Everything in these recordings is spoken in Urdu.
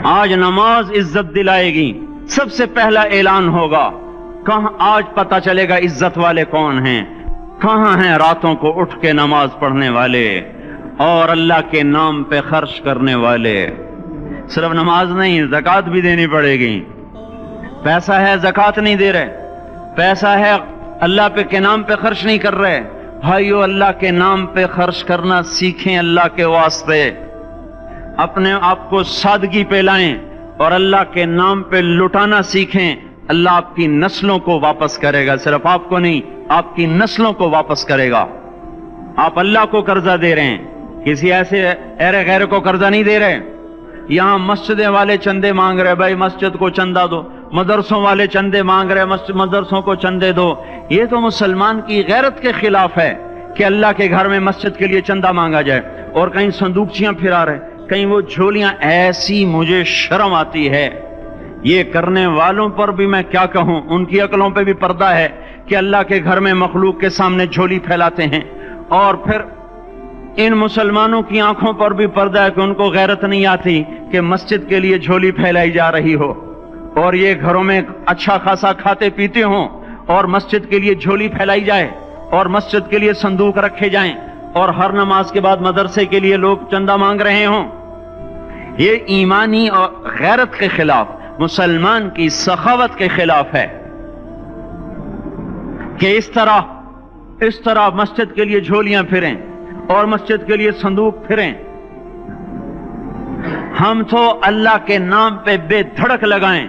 آج نماز عزت دلائے گی. سب سے پہلا اعلان ہوگا. کہاں آج پتہ چلے گا عزت والے کون ہیں. کہاں ہیں راتوں کو اٹھ کے نماز پڑھنے والے اور اللہ کے نام پہ خرچ کرنے والے. صرف نماز نہیں، زکوٰۃ بھی دینی پڑے گی. پیسہ ہے زکوٰۃ نہیں دے رہے، پیسہ ہے اللہ پہ کے نام پہ خرچ نہیں کر رہے. بھائیو، اللہ کے نام پہ خرچ کرنا سیکھیں اللہ کے واسطے. اپنے آپ کو سادگی پہ لائیں اور اللہ کے نام پہ لٹانا سیکھیں. اللہ آپ کی نسلوں کو واپس کرے گا، صرف آپ کو نہیں، آپ کی نسلوں کو واپس کرے گا. آپ اللہ کو قرضہ دے رہے ہیں، کسی ایسے ایرے غیر کو قرضہ نہیں دے رہے. یہاں مسجدیں والے چندے مانگ رہے، بھائی مسجد کو چندہ دو. مدرسوں والے چندے مانگ رہے، مدرسوں کو چندے دو. یہ تو مسلمان کی غیرت کے خلاف ہے کہ اللہ کے گھر میں مسجد کے لیے چندہ مانگا جائے. اور کہیں صندوقچیاں پھرا رہے، کہیں وہ جھولیاں. ایسی مجھے شرم آتی ہے. یہ کرنے والوں پر بھی میں کیا کہوں، ان کی عقلوں پہ بھی پردہ ہے کہ اللہ کے گھر میں مخلوق کے سامنے جھولی پھیلاتے ہیں. اور پھر ان مسلمانوں کی آنکھوں پر بھی پردہ ہے کہ ان کو غیرت نہیں آتی کہ مسجد کے لیے جھولی پھیلائی جا رہی ہو اور یہ گھروں میں اچھا خاصا کھاتے پیتے ہوں اور مسجد کے لیے جھولی پھیلائی جائے اور مسجد کے لیے صندوق رکھے جائیں اور ہر نماز کے بعد مدرسے کے لیے لوگ چندہ مانگ رہے ہوں. یہ ایمانی اور غیرت کے خلاف، مسلمان کی سخاوت کے خلاف ہے کہ اس طرح مسجد کے لیے جھولیاں پھریں اور مسجد کے لیے صندوق پھریں. ہم تو اللہ کے نام پہ بے دھڑک لگائیں.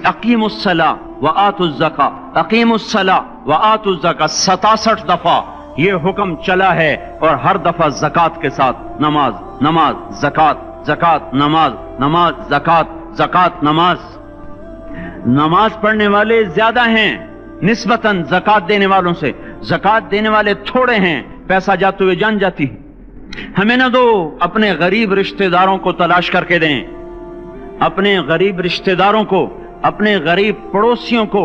اقیم الصلاۃ وآتوا الزکاۃ، اقیم الصلاۃ وآتوا الزکاۃ 67 دفعہ یہ حکم چلا ہے، اور ہر دفعہ زکوٰۃ کے ساتھ. نماز نماز زکوٰۃ، زکوٰۃ نماز، نماز زکوٰۃ، زکوٰۃ نماز. نماز پڑھنے والے زیادہ ہیں نسبتاً زکوٰۃ دینے والوں سے. زکوٰۃ دینے والے تھوڑے ہیں، پیسہ جاتے ہوئے جان جاتی. ہمیں نہ دو، اپنے غریب رشتہ داروں کو تلاش کر کے دیں. اپنے غریب رشتہ داروں کو، اپنے غریب پڑوسیوں کو.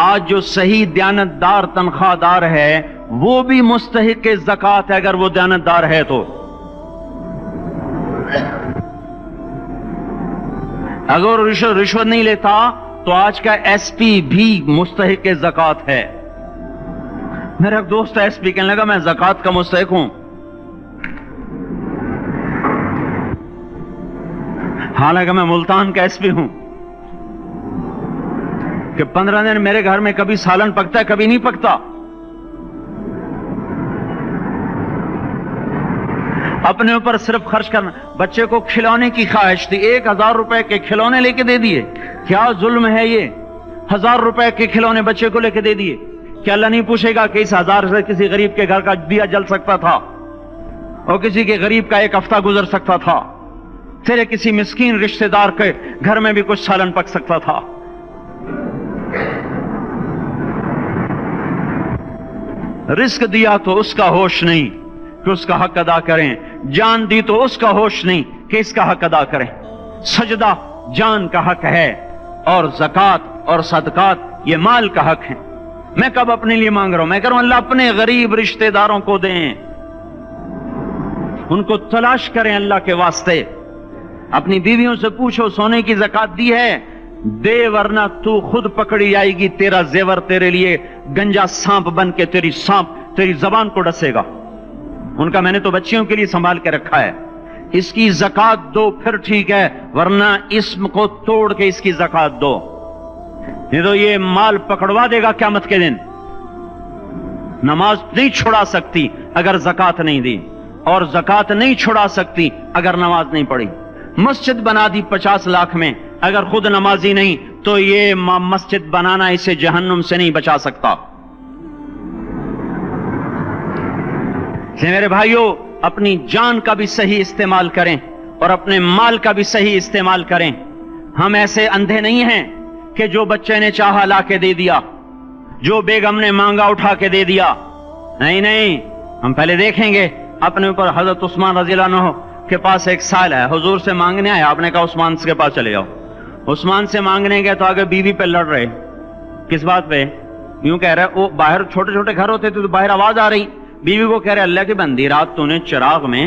آج جو صحیح دیانتدار تنخواہ دار ہے وہ بھی مستحق زکوٰۃ ہے اگر وہ دیانتدار ہے تو. اگر رشوت نہیں لیتا تو آج کا ایس پی بھی مستحق زکوٰۃ ہے. میرا ایک دوست ایس پی کہنے لگا میں زکوٰۃ کا مستحق ہوں، حالانکہ میں ملتان کا ایس پی ہوں. کہ 15 دن میرے گھر میں کبھی سالن پکتا ہے، کبھی نہیں پکتا. اپنے اوپر صرف خرچ کرنا. بچے کو کھلونے کی خواہش تھی، 1000 روپے کے کھلونے لے کے دے دیے. کیا ظلم ہے یہ؟ 1000 روپے کے کھلونے بچے کو لے کے دے دیے. کہ اللہ نہیں پوچھے گا کہ اس 1000 سے کسی غریب کے گھر کا دیا جل سکتا تھا اور کسی کے غریب کا ایک ہفتہ گزر سکتا تھا، تیرے کسی مسکین رشتہ دار کے گھر میں بھی کچھ سالن پک سکتا تھا. رزق دیا تو اس کا ہوش نہیں کہ اس کا حق ادا کریں. جان دی تو اس کا ہوش نہیں کہ اس کا حق ادا کریں. سجدہ جان کا حق ہے اور زکوٰۃ اور صدقات یہ مال کا حق ہے. میں کب اپنے لیے مانگ رہا ہوں؟ میں کہہ رہا ہوں اللہ اپنے غریب رشتہ داروں کو دیں، ان کو تلاش کریں اللہ کے واسطے. اپنی بیویوں سے پوچھو سونے کی زکوٰۃ دی ہے؟ دے، ورنہ تو خود پکڑی جائے گی. تیرا زیور تیرے لیے گنجا سانپ بن کے تیری زبان کو ڈسے گا. ان کا میں نے تو بچیوں کے لیے سنبھال کے رکھا ہے. اس کی زکوٰۃ دو پھر ٹھیک ہے، ورنہ اسم کو توڑ کے اس کی زکوٰۃ دو، نہیں تو یہ مال پکڑوا دے گا قیامت کے دن. نماز نہیں چھڑا سکتی اگر زکوٰۃ نہیں دی، اور زکوٰۃ نہیں چھڑا سکتی اگر نماز نہیں پڑھی. مسجد بنا دی 50 لاکھ میں، اگر خود نمازی نہیں تو یہ مسجد بنانا اسے جہنم سے نہیں بچا سکتا. میرے بھائیوں، اپنی جان کا بھی صحیح استعمال کریں اور اپنے مال کا بھی صحیح استعمال کریں. ہم ایسے اندھے نہیں ہیں کہ جو بچے نے چاہا لا کے دے دیا، جو بیگم نے مانگا اٹھا کے دے دیا. نہیں، ہم پہلے دیکھیں گے. اپنے اوپر حضرت عثمان رضی اللہ عنہ کے پاس ایک سائل ہے، حضور سے مانگنے آیا. آپ نے کہا عثمان کے پاس چلے جاؤ. عثمان سے مانگنے گئے تو آگے بیوی پہ لڑ رہے. کس بات پہ؟ یوں کہہ رہے وہ باہر چھوٹے چھوٹے گھر ہوتے تھے تو باہر آواز آ رہی. بیوی کو کہہ رہے اللہ کی بندی، رات تو نے چراغ میں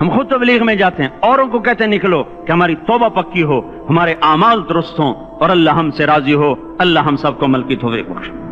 ہم خود تبلیغ میں جاتے ہیں، اوروں کو کہتے ہیں نکلو کہ ہماری توبہ پکی ہو، ہمارے اعمال درست ہوں اور اللہ ہم سے راضی ہو۔ اللہ ہم سب کو عمل کی توفیق بخشے۔